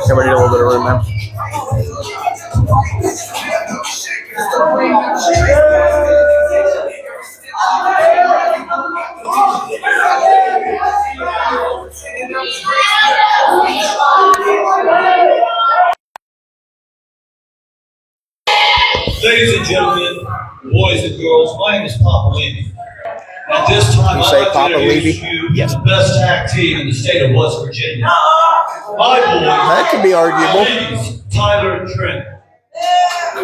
Everybody need a little bit of room now. Ladies and gentlemen, boys and girls, my name is Papa Levy. At this time, I'd like to introduce you to the best tag team in the state of West Virginia. My boys, that could be arguable. Ladies, Tyler and Trent. I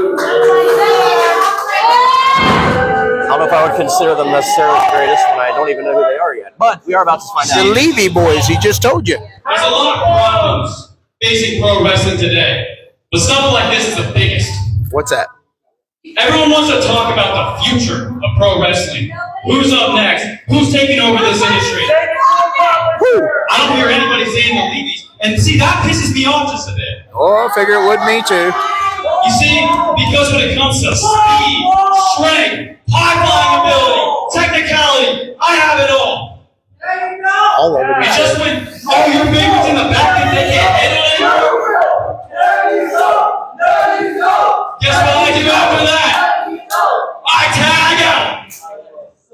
don't know if I would consider them necessarily the greatest, and I don't even know who they are yet. But we are about to find out. The Levy boys, he just told you. There's a lot of problems facing pro wrestling today, but something like this is the biggest. What's that? Everyone wants to talk about the future of pro wrestling. Who's up next? Who's taking over this industry? I don't hear anybody saying the Levy's. And see, that pisses me off just a bit. Oh, I figure it would me too. You see, because when it comes to speed, strength, high-flying ability, technicality, I have it all. All over me. And just when all your favorites in the back think they can't handle it anymore, guess what I do after that? I tag out.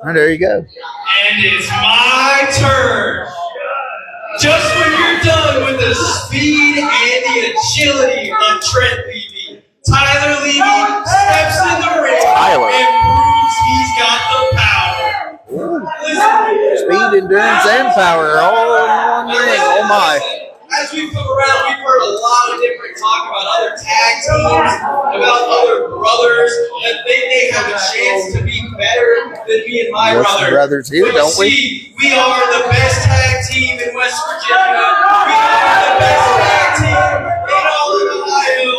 Oh, there you go. And it's my turn. Just when you're done with the speed and the agility of Trent Levy, Tyler Levy steps in the ring and proves he's got the power. Listen, speed, endurance, and power all in one ring. Oh my. As we come around, we've heard a lot of different talk about other tag teams, about other brothers, that think they have a chance to be better than me and my brother. Brothers here, don't we? See, we are the best tag team in West Virginia. We are the best tag team in all of Ohio.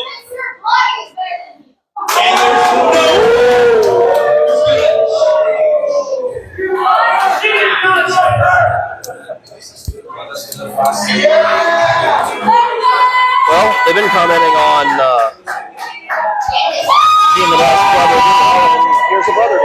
And there's Well, they've been commenting on being the best brother duo, and here's a brother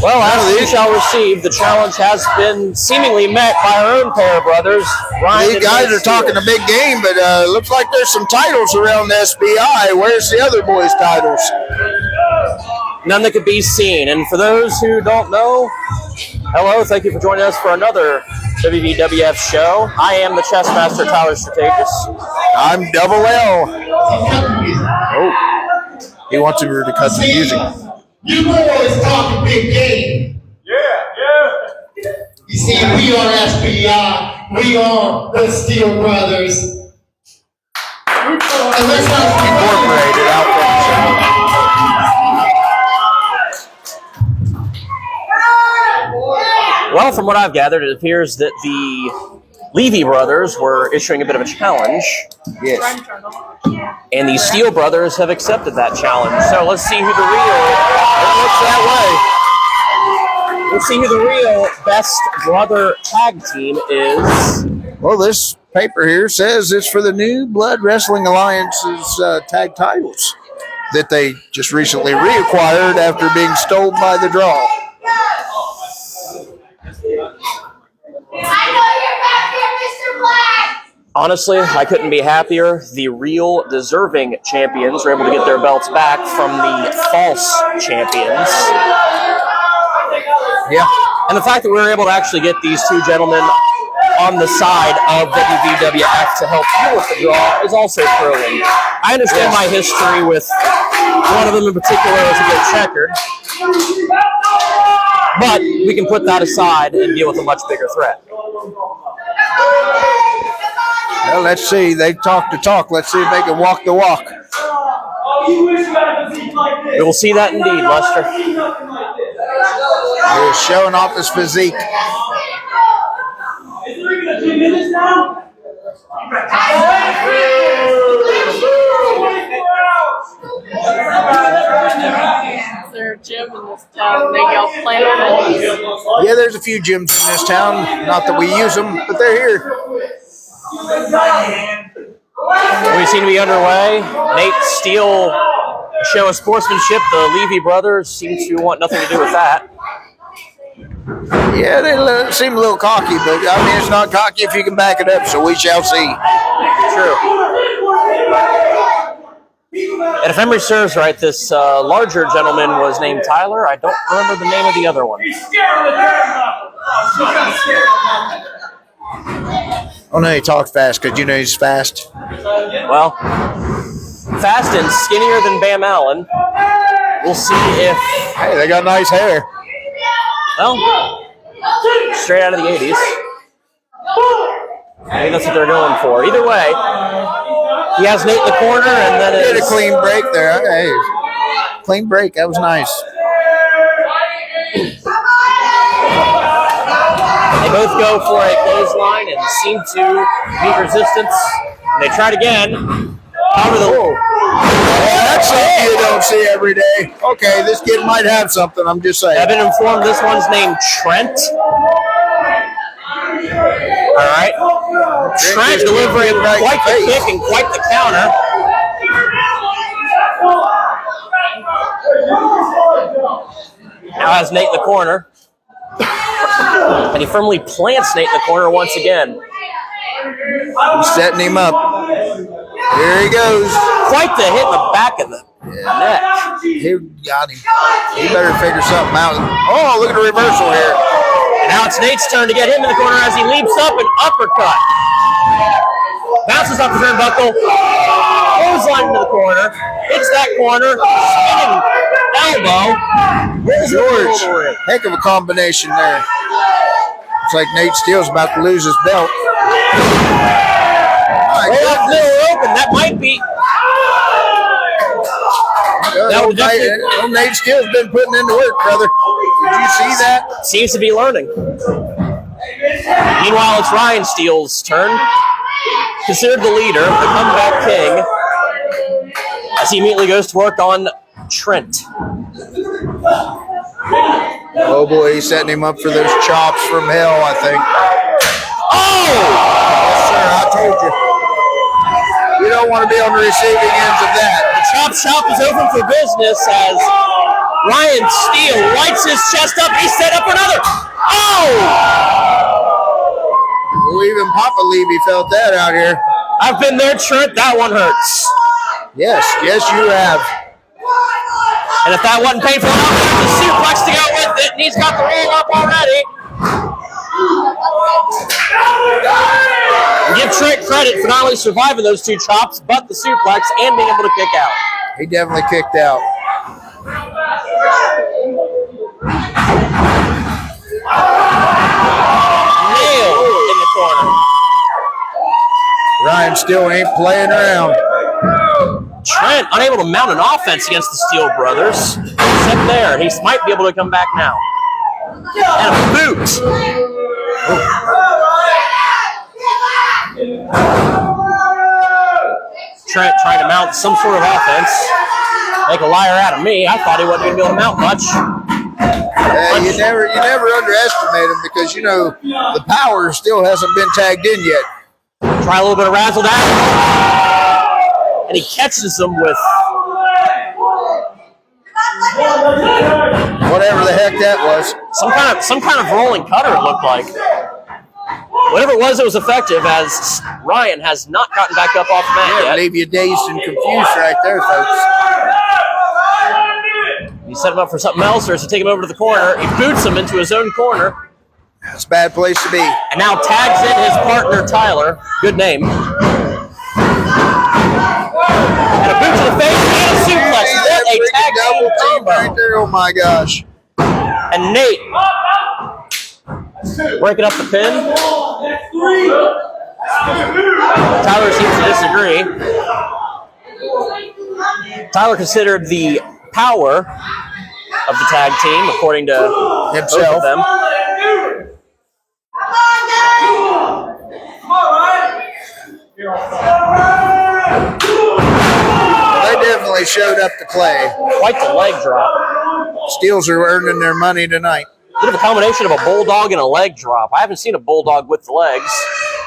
Well, as we shall receive, the challenge has been seemingly met by our own pair of brothers. Ryan, these guys are talking a big game, but looks like there's some titles around the SBI. Where's the other boys' titles? None that could be seen. And for those who don't know, hello, thank you for joining us for another WVWF show. I am the chess master, Tyler Strategis. I'm Double L. Oh, he wants her to cut the music. You boys talking big game. yeah. You see, we are SBI. We are the Steel Brothers. And let's not Incorporated out there. Well, from what I've gathered, it appears that the Levy brothers were issuing a bit of a challenge. Yes. And the Steele brothers have accepted that challenge. So let's see who the real, It looks that let's see who the real best brother tag team is. way. Well, this paper here says it's for the New Blood Wrestling Alliance's tag titles that they just recently reacquired after being stolen by the draw. I know you're back here, Mr. Black! Honestly, I couldn't be happier. The real deserving champions were able to get their belts back from the false champions. Yeah. And the fact that we were able to actually get these two gentlemen on the side of WVWF to help deal with the draw is also thrilling. I understand my history with one of them in particular as a bit checkered, but we can put that aside and deal with a much bigger threat. Well, let's see. They talk the talk. Let's see if they can walk the walk. We will see that indeed, Lester. He's showing off his physique. Is there even 2 minutes now? Is there a gym in this town? They yell Planet Fitness. Yeah, there's a few gyms in this town. Not that we use them, but they're here. We seem to be underway. Nate Steele, a show of sportsmanship. The Levy brothers seem to want nothing to do with that. Yeah, they seem a little cocky, but I mean, it's not cocky if you can back it up, so we shall see. True. And if memory serves right, this larger gentleman was named Tyler. I don't remember the name of the other one. Oh, no, he talks fast because you know he's fast. Well, fast and skinnier than Bam Allen. We'll see if... Hey, they got nice hair. Well, straight out of the 80s. I think that's what they're going for. Either way, he has Nate in the corner, and then Did a clean break there. Hey, clean break. That was nice. They both go for a clothesline and seem to meet resistance. They tried again. However, That's something you don't see every day. Okay, this kid might have something. I'm just saying. I've been informed this one's named Trent. All right. Trent delivering quite the kick and quite the counter. Now has Nate in the corner. And he firmly plants Nate in the corner once again. He's setting him up. Here he goes. Quite the hit in the back of the neck. He got him. He better figure something out. Oh, look at the reversal here. And now it's Nate's turn to get him in the corner as he leaps up and uppercut. Bounces off the turnbuckle. Clothesline into the corner. Hits that corner. Spinning elbow. George, heck of a combination there. Looks like Nate Steele's about to lose his belt. Way off middle open. That might be. Nate Steele's been putting in the work, brother. Did you see that? Seems to be learning. Meanwhile, it's Ryan Steele's turn. Considered the leader, the comeback king, as he immediately goes to work on Trent. Oh boy, he's setting him up for those chops from hell, I think. Oh! Yes, sir, I told you. You don't want to be on the receiving ends of that. The chop shop is open for business as Ryan Steele lights his chest up. He's set up for another. Oh! Well, even Papa Levy felt that out here. I've been there, Trent. That one hurts. Yes, you have. And if that wasn't painful enough, there's a suplex to go with it, and he's got the roll up already. Give Trent credit for not only surviving those two chops, but the suplex and being able to kick out. He definitely kicked out. Nailed in the corner. Ryan still ain't playing around. Trent unable to mount an offense against the Steele brothers. Except there. He might be able to come back now. And a boot. Trent trying to mount some sort of offense. Make a liar out of me. I thought he wasn't going to be able to mount much. You never underestimate him because, you know, the power still hasn't been tagged in yet. Try a little bit of razzle dazzle. And he catches him with whatever the heck that was. Some kind of rolling cutter, it looked like. Whatever it was effective, as Ryan has not gotten back up off the mat yet. Leave you dazed and confused right there, folks. You set him up for something else, or does he take him over to the corner? He boots him into his own corner. That's a bad place to be. And now tags in his partner, Tyler. Good name. And a boot to the face and a suplex. What a tag team combo. Right there. Oh my gosh. And Nate breaking up the pin. Tyler seems to disagree. Tyler considered the power of the tag team, according to both of them. They definitely finally showed up to play. Quite the leg drop. Steels are earning their money tonight. Bit of a combination of a bulldog and a leg drop. I haven't seen a bulldog with the legs.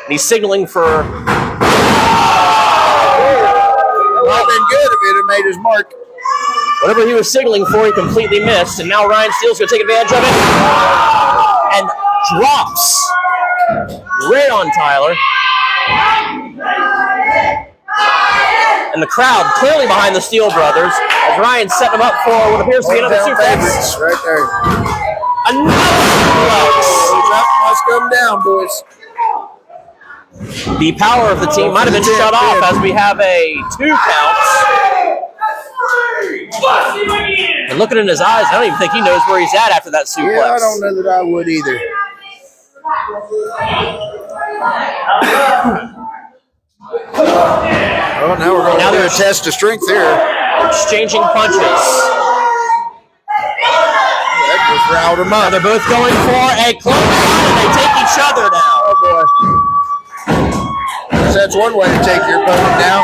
And he's signaling for... Would have been good if it had made his mark. Whatever he was signaling for, he completely missed. And now Ryan Steele's going to take advantage of it. And drops right on Tyler. And the crowd clearly behind the Steele brothers as Ryan's setting them up for what appears to be another suplex. Right there. Another suplex. Must come down, boys. The power of the team might have been shut off as we have a 2 count. And looking in his eyes, I don't even think he knows where he's at after that suplex. Yeah, I don't know that I would either. Oh, now we're going to do a test of strength here. Exchanging punches. That just riled them up. Now they're both going for a close line and they take each other down. Oh, boy. So that's one way to take your opponent down.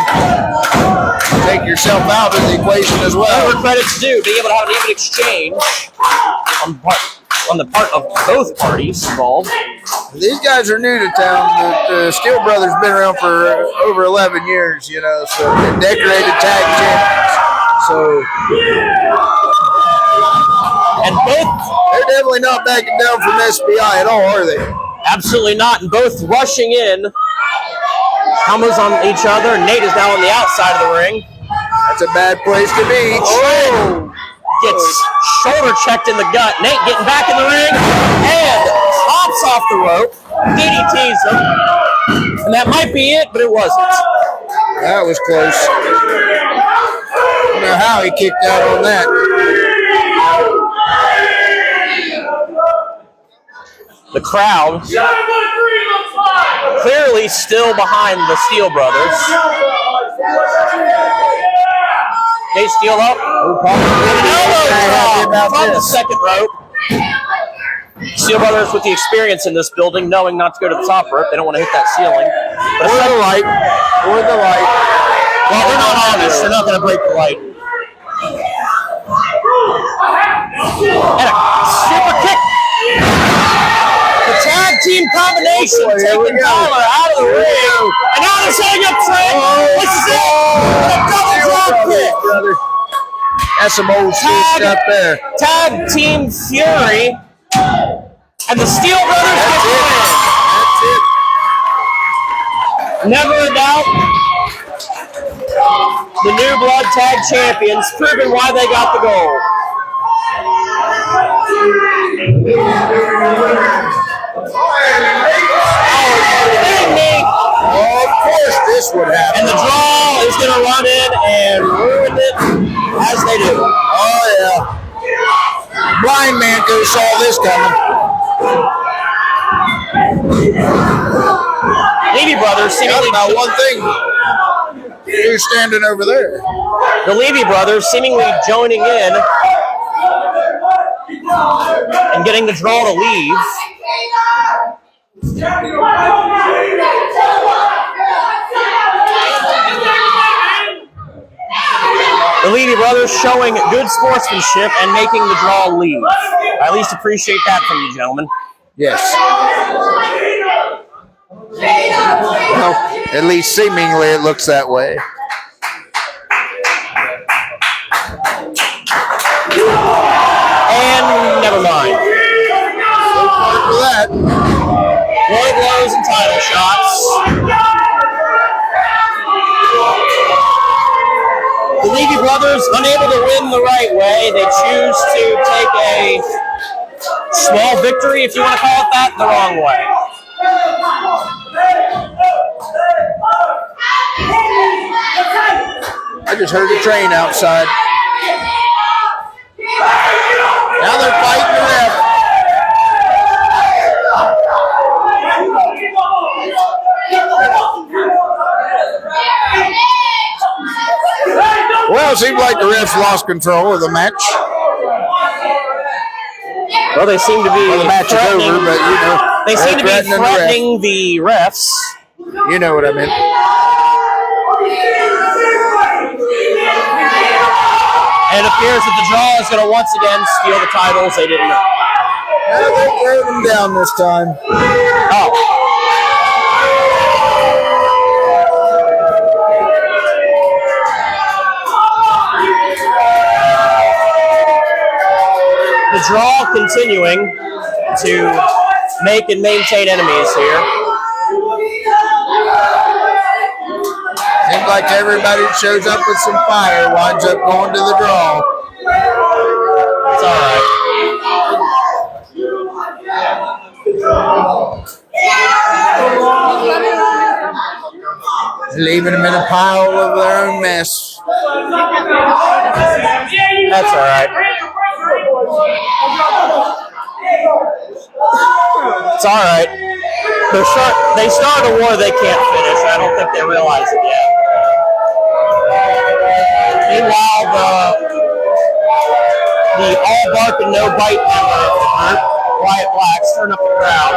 Take yourself out of the equation as well. Whatever credit's due, being able to have an even exchange on the part of both parties involved. These guys are new to town. The Steele brothers been around for over 11 years, you know, so they're decorated tag champions. So, and both, they're definitely not backing down from SBI at all, are they? Absolutely not. And both rushing in. Combos on each other. Nate is now on the outside of the ring. That's a bad place to be. Oh! Gets shoulder checked in the gut. Nate getting back in the ring and hops off the rope. DDTs him. And that might be it, but it wasn't. That was close. I don't know how he kicked out on that. The crowd clearly still behind the Steele brothers. Nate Steele up. An elbow drop from the second rope. Steele brothers with the experience in this building, knowing not to go to the top rope. They don't want to hit that ceiling. Or the light. Or the light. Well, they're not honest. They're not going to break the light. And a super kick. The tag team combination taking Tyler out of the ring. And now they're setting up Trent. This is it. And a double drop kick. Brother. That's some old school stuff there. Tag team Fury. And the Steele brothers get the win. That's it. Never a doubt. The New Blood Tag Champions proving why they got the gold. Oh, of course this would happen. And the draw is going to run in and ruin it as they do. Oh, yeah. Blind man could have saw this coming. Levy brothers seemingly... That's about one thing. Who's standing over there? The Levy brothers seemingly joining in and getting the draw to leave. The Levy brothers showing good sportsmanship and making the draw leave. I at least appreciate that from you, gentlemen. Yes. Well, at least seemingly it looks that way. And never mind. So far for that. Low blows and title shots. The Levy brothers unable to win the right way. They choose to take a small victory, if you want to call it that, the wrong way. I just heard a train outside. Now they're fighting the ref. Well, it seems like the refs lost control of the match. Well, they seem to be Well, the match is over, but you know. They seem to be threatening the refs. You know what I mean. And it appears that the draw is going to once again steal the titles they didn't know. Yeah, they wrote them down this time. Oh. The draw continuing to make and maintain enemies here. Seems like everybody that shows up with some fire winds up going to the draw. It's all right. Leaving them in a pile of their own mess. That's all right. It's all right. They start a war they can't finish. I don't think they realize it yet. Meanwhile, the all bark and no bite member of the group, Wyatt Black, stirring up the crowd.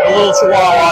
The little Chihuahua